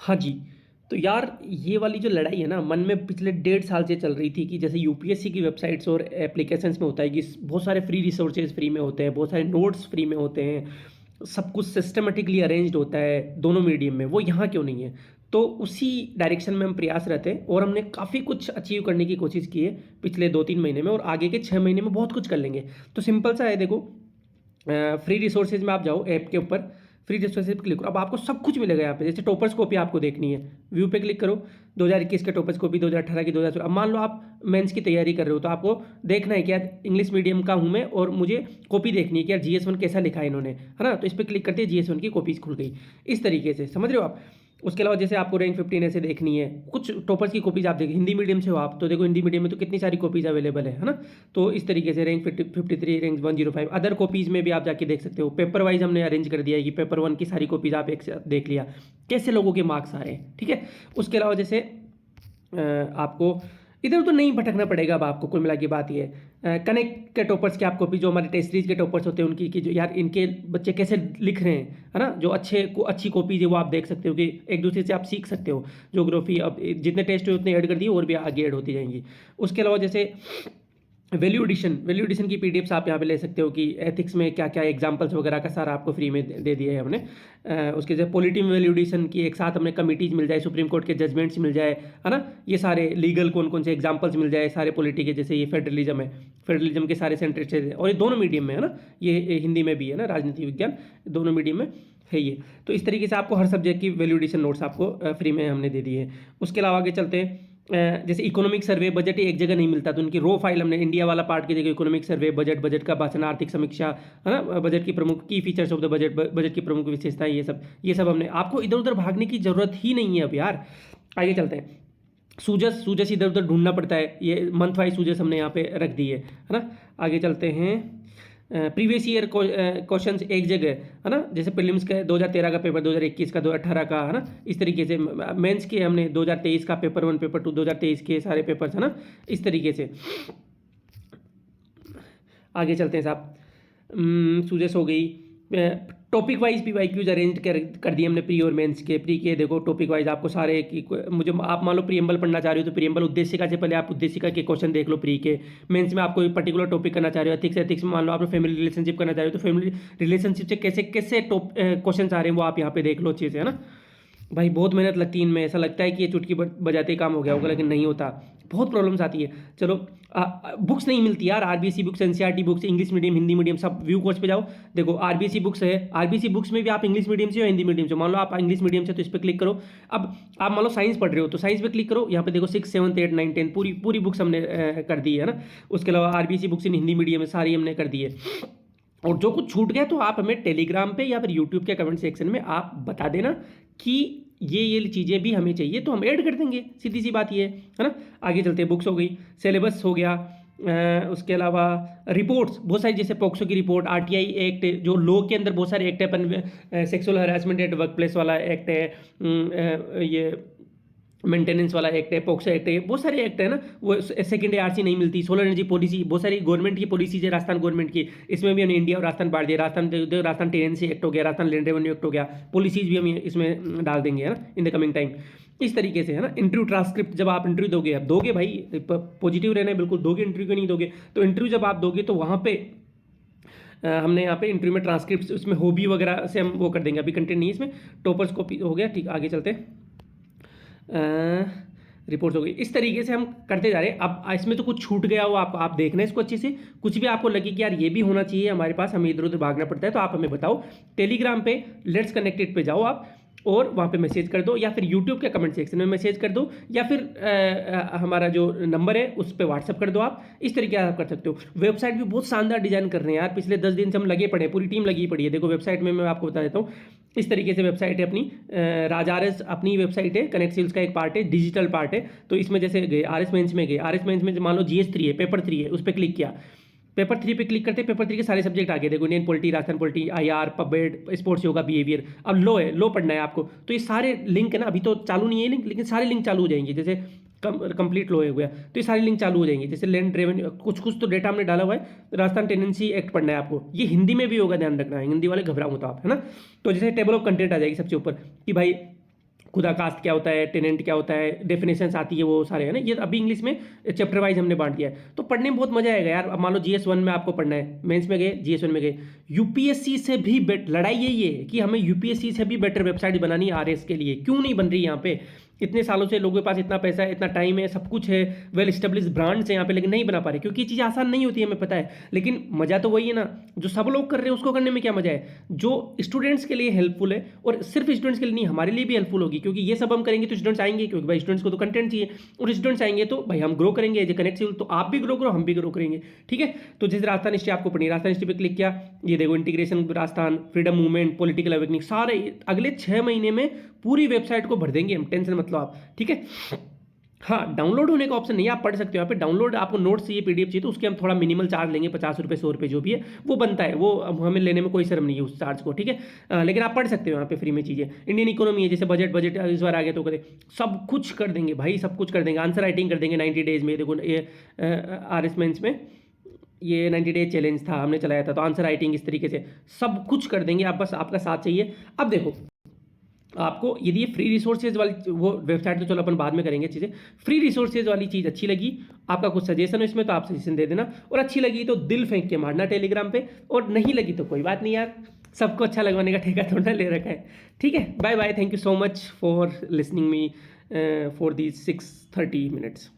हाँ जी। तो यार ये वाली जो लड़ाई है ना मन में पिछले 1.5 साल से चल रही थी कि जैसे यूपीएससी की वेबसाइट्स और एप्लीकेशंस में होता है कि बहुत सारे फ्री रिसोर्सेज फ्री में होते हैं, बहुत सारे नोट्स फ्री में होते हैं, सब कुछ सिस्टमेटिकली अरेंज्ड होता है दोनों मीडियम में, वो यहाँ क्यों नहीं है? तो उसी डायरेक्शन में हम प्रयास रहते हैं और हमने काफ़ी कुछ अचीव करने की कोशिश की है पिछले 2-3 महीने में, और आगे के 6 महीने में बहुत कुछ कर लेंगे। तो सिंपल सा है, देखो फ्री रिसोर्सेज में आप जाओ ऐप के ऊपर, फ्री रिसोर्सेज पे क्लिक करो, अब आपको सब कुछ मिलेगा यहाँ पे। जैसे टॉपर्स कॉपी आपको देखनी है, व्यू पे क्लिक करो, 2021 के टॉपर्स कॉपी, 2018 की, 2016। अब मान लो आप मेंस की तैयारी कर रहे हो तो आपको देखना है कि यार इंग्लिश मीडियम का हूँ मैं और मुझे कॉपी देखनी है कि यार GS1 कैसा लिखा है इन्होंने, है ना? तो इस पर क्लिक करते हैं, GS1 की कॉपीज खुल गई। इस तरीके से समझ रहे हो आप? उसके अलावा जैसे आपको रैंक 15 ऐसे देखनी है, कुछ टॉपर्स की कॉपीज आप देखिए, हिंदी मीडियम से हो आप तो देखो हिंदी मीडियम में तो कितनी सारी कॉपीज अवेलेबल है ना? तो इस तरीके से रैंक 53, रैंक 105, अदर कॉपीज में भी आप जाके देख सकते हो। पेपर वाइज हमने अरेंज कर दिया है कि पेपर 1 की सारी कॉपीज आप एक साथ देख लिया, कैसे लोगों के मार्क्स आ रहे हैं, ठीक है? उसके अलावा जैसे आपको इधर उधर नहीं भटकना पड़ेगा। अब आपको कुल मिला के बात ये है, कनेक्ट के टॉपर्स की आप कॉपी, जो हमारे टेस्ट सीरीज के टॉपर्स होते हैं उनकी, कि जो यार इनके बच्चे कैसे लिख रहे हैं, है ना? जो अच्छी कॉपीज है वो आप देख सकते हो कि एक दूसरे से आप सीख सकते हो। ज्योग्राफी अब जितने टेस्ट हुए उतने ऐड कर दिए और भी आगे ऐड होती जाएंगी। उसके अलावा जैसे वैल्यू एडिशन की पीडीएफ्स आप यहाँ पे ले सकते हो कि एथिक्स में क्या क्या एग्जांपल्स वगैरह का सारा आपको फ्री में दे दिया है हमने। उसके जैसे पॉलिटी में वैल्यू एडिशन की एक साथ हमने कमिटीज मिल जाए, सुप्रीम कोर्ट के जजमेंट्स मिल जाए, है ना? ये सारे लीगल कौन कौन से एग्जांपल्स मिल जाए सारे पॉलिटी के, जैसे ये फेडरलिज्म है, फेडरलिज्म के सारे सेंटेंसेस हैं और ये दोनों मीडियम में है ना, ये हिंदी में भी है ना, राजनीति विज्ञान दोनों मीडियम में है ये। तो इस तरीके से आपको हर सब्जेक्ट की वैल्यू एडिशन नोट्स आपको फ्री में हमने दे दिए। उसके अलावा आगे चलते हैं, जैसे इकोनॉमिक सर्वे बजट ही एक जगह नहीं मिलता तो उनकी रो फाइल हमने इंडिया वाला पार्ट की जगह इकोनॉमिक सर्वे, बजट का भाषण, आर्थिक समीक्षा, है ना, बजट की प्रमुख की features of the budget, budget की प्रमुख विशेषताएं, ये सब हमने, आपको इधर उधर भागने की जरूरत ही नहीं है अब यार। आगे चलते हैं, सूजस इधर उधर ढूंढना पड़ता है, ये मंथ वाइज सूजस हमने यहाँ पे रख दी है ना? आगे चलते हैं, प्रीवियस ईयर क्वेश्चंस एक जगह, है ना? जैसे प्रीलिम्स का 2013 का पेपर, 2021 का, 2018 का, है ना? इस तरीके से मेंस के हमने 2023 का पेपर 1 पेपर 2, 2023 के सारे पेपर्स, है ना? इस तरीके से आगे चलते हैं साहब। सूजस हो गई। टॉपिक वाइज भी वाईक्यूज अरेंज कर दिए हमने, प्री और मेंस के। प्री के देखो टॉपिक वाइज आपको सारे की, मुझे आप मान लो प्रीएम्बल पढ़ना चाह रहे हो तो प्रीएम्बल उद्देशिका से पहले आप उद्देशिका के क्वेश्चन देख लो प्री के। मेंस में आप कोई पर्टिकुलर टॉपिक करना चाह रहे हो, एथिक्स में मान लो आप फैमिली रिलेशनशिप करना चाह रहे हो तो फैमिली रिलेशनशिप से कैसे कैसे क्वेश्चन आ रहे हैं वो आप यहाँ पे देख लो अच्छे से, है ना? भाई बहुत मेहनत लगती है इनमें, ऐसा लगता है कि ये चुटकी बजाते ही काम हो गया होगा, लेकिन नहीं होता, बहुत प्रॉब्लम्स आती है। चलो बुक्स नहीं मिलती यार, RBSC books, NCERT books, English medium, Hindi medium, सब व्यू कोर्स पे जाओ, देखो आरबीएससी बुक्स है। आरबीएससी बुक्स में भी आप इंग्लिश मीडियम से हो हिंदी मीडियम से, मान लो आप इंग्लिश मीडियम से तो इस पर क्लिक करो। अब आप मान लो साइंस पढ़ रहे हो तो साइंस पे क्लिक करो, यहाँ पे देखो 6, 7, 8, 9, 10 पूरी पूरी बुक्स हमने कर दी है ना। उसके अलावा आरबीएससी बुक्स इन हिंदी मीडियम में सारी हमने कर दी है। और जो कुछ छूट गया तो आप हमें टेलीग्राम पे या फिर यूट्यूब के कमेंट सेक्शन में आप बता देना कि ये चीज़ें भी हमें चाहिए तो हम ऐड कर देंगे, सीधी सी बात ये है ना। आगे चलते हैं, बुक्स हो गई, सिलेबस हो गया, उसके अलावा रिपोर्ट्स बहुत सारी, जैसे पॉक्सो की रिपोर्ट, आरटीआई एक्ट, जो लॉ के अंदर बहुत सारे एक्ट है, अपन sexual harassment at work place वाला एक्ट है, ये मेंटेनेंस वाला एक्ट है, पॉक्सो एक्ट है, बहुत सारे एक्ट है ना। वो सेकंड आरसी नहीं मिलती, सोलर एनर्जी पॉलिसी, बहुत सारी गवर्नमेंट की पॉलिसीज है, राजस्थान गवर्नमेंट की, इसमें भी हमने इंडिया और राजस्थान बांट दिया। राजस्थान टेनेंसी एक्ट हो गया, राजस्थान लैंड रेवेन्यू एक्ट हो गया, पॉलिसीज भी हम इसमें डाल देंगे, है ना, इन द कमिंग टाइम। इस तरीके से, है ना। इंटरव्यू ट्रांसक्रिप्ट जब आप इंटरव्यू दोगे, अब दोगे भाई, पॉजिटिव रहना है बिल्कुल, दोगे इंटरव्यू क्यों नहीं दोगे? तो इंटरव्यू जब आप दोगे तो वहाँ पे हमने यहाँ पे इंटरव्यू में ट्रांसक्रिप्ट, उसमें हॉबी वगैरह से हम वो कर देंगे, अभी कंटेंट नहीं है इसमें। टॉपर्स कॉपी हो गया, ठीक, आगे चलते हैं, रिपोर्ट्स हो गई। इस तरीके से हम करते जा रहे हैं। अब इसमें तो कुछ छूट गया हो, आप देखना इसको अच्छे से, कुछ भी आपको लगे कि यार ये भी होना चाहिए हमारे पास, हमें इधर उधर भागना पड़ता है, तो आप हमें बताओ। टेलीग्राम पे लेट्स कनेक्टेड पे जाओ आप और वहाँ पे मैसेज कर दो, या फिर यूट्यूब के कमेंट सेक्शन में मैसेज कर दो, या फिर हमारा जो नंबर है उस पर व्हाट्सअप कर दो। आप इस तरीके से आप कर सकते हो। वेबसाइट भी बहुत शानदार डिजाइन कर रहे हैं यार, पिछले 10 दिन से हम लगे पड़े हैं, पूरी टीम लगी पड़ी है। देखो वेबसाइट में मैं आपको बता देता हूँ, इस तरीके से वेबसाइट है अपनी, राज अपनी वेबसाइट है, कनेक्ट सेल्स का एक पार्ट है, डिजिटल पार्ट है। तो इसमें जैसे गए आरएस मेंस में गए, आरएस मेंस में मान लो जीएस 3 है, पेपर 3 है, उस पर क्लिक किया, पेपर 3 पे क्लिक करते हैं, पेपर 3 के सारे सब्जेक्ट आ गए, देखो Indian polity, Rajasthan polity, IR, पबेड, स्पोर्ट्स, योगा, बिहेवियर। अब लो है, लो पढ़ना है आपको, तो ये सारे लिंक है ना, अभी तो चालू नहीं है लिंक, लेकिन सारे लिंक चालू हो जाएंगे। जैसे कंप्लीट लो हो गया तो ये सारी लिंक चालू हो जाएंगे। जैसे लैंड रेवेन्यू, कुछ तो डेटा हमने डाला हुआ है, राजस्थान टेनेंसी एक्ट पढ़ना है आपको, ये हिंदी में भी होगा, ध्यान रखना है, हिंदी वाले घबराओ तो आप, है ना। तो जैसे टेबल ऑफ कंटेंट आ जाएगी सबसे ऊपर कि भाई खुदा कास्ट क्या होता है, टेनेंट क्या होता है, डेफिनेशंस आती है वो सारे, है ना, ये अभी इंग्लिश में चैप्टर वाइज हमने बांट दिया है। तो पढ़ने में बहुत मजा आएगा यार। अब मान लो GS 1 में आपको पढ़ना है, मेंस में गए, GS 1 में गए, यूपीएससी से भी लड़ाई यही है कि हमें यूपीएससी से भी बेटर वेबसाइट बनानी है आरएस के लिए। क्यों नहीं बन रही यहाँ पे? इतने सालों से लोगों के पास इतना पैसा है, इतना टाइम है, सब कुछ है, वेल स्टेब्लिश ब्रांड्स है यहाँ पे, लेकिन नहीं बना पा रहे क्योंकि ये चीज़ आसान नहीं होती है, हमें पता है। लेकिन मजा तो वही है ना, जो सब लोग कर रहे हैं उसको करने में क्या मजा है, जो स्टूडेंट्स के लिए हेल्पफुल है। और सिर्फ स्टूडेंट्स के लिए नहीं, हमारे लिए भी हेल्पफुल होगी, क्योंकि ये सब हम करेंगे तो स्टूडेंट्स आएंगे, क्योंकि भाई स्टूडेंट्स को तो कंटेंट चाहिए, और स्टूडेंट्स आएंगे तो भाई हम ग्रो करेंगे एज ए कनेक्टिव, तो आप भी ग्रो करो, हम भी ग्रो करेंगे। ठीक है, तो जैसे राजस्थान हिस्ट्री आपको पढ़नी, राजस्थान हिस्ट्री पे क्लिक किया, ये देखो integration Rajasthan, freedom movement, political awakening, सारे अगले 6 महीने में पूरी वेबसाइट को भर देंगे हम, टेंशन मत लो आप। ठीक है, हाँ, डाउनलोड होने का ऑप्शन नहीं है, आप पढ़ सकते हो यहाँ पे। डाउनलोड आपको नोट्स चाहिए, PDF चाहिए, तो उसके हम थोड़ा मिनिमल चार्ज लेंगे, 50 रुपये 100 रुपये जो भी है वो बनता है, वो हमें लेने में कोई शर्म नहीं है उस चार्ज को। ठीक है, लेकिन आप पढ़ सकते हो यहाँ पे फ्री में चीज़ें। इंडियन इकोनॉमी है, जैसे बजट इस बार आ गया तो करें, सब कुछ कर देंगे भाई, सब कुछ कर देंगे। आंसर राइटिंग कर देंगे 90 डेज में। देखो ये RS मेंस में ये 90 डेज चैलेंज था, हमने चलाया था, तो आंसर राइटिंग इस तरीके से सब कुछ कर देंगे। आप बस आपका साथ चाहिए। अब देखो आपको यदि ये फ्री रिसोर्सेज वाली वो वेबसाइट, तो चलो अपन बाद में करेंगे चीज़ें, फ्री रिसोर्सेज वाली चीज़ अच्छी लगी, आपका कुछ सजेशन हो इसमें तो आप सजेशन दे देना, और अच्छी लगी तो दिल फेंक के मारना टेलीग्राम पे, और नहीं लगी तो कोई बात नहीं यार, सबको अच्छा लगवाने का ठेका थोड़ा ले रखा है। ठीक है, bye bye, thank you so much for listening me for these 6:30 minutes.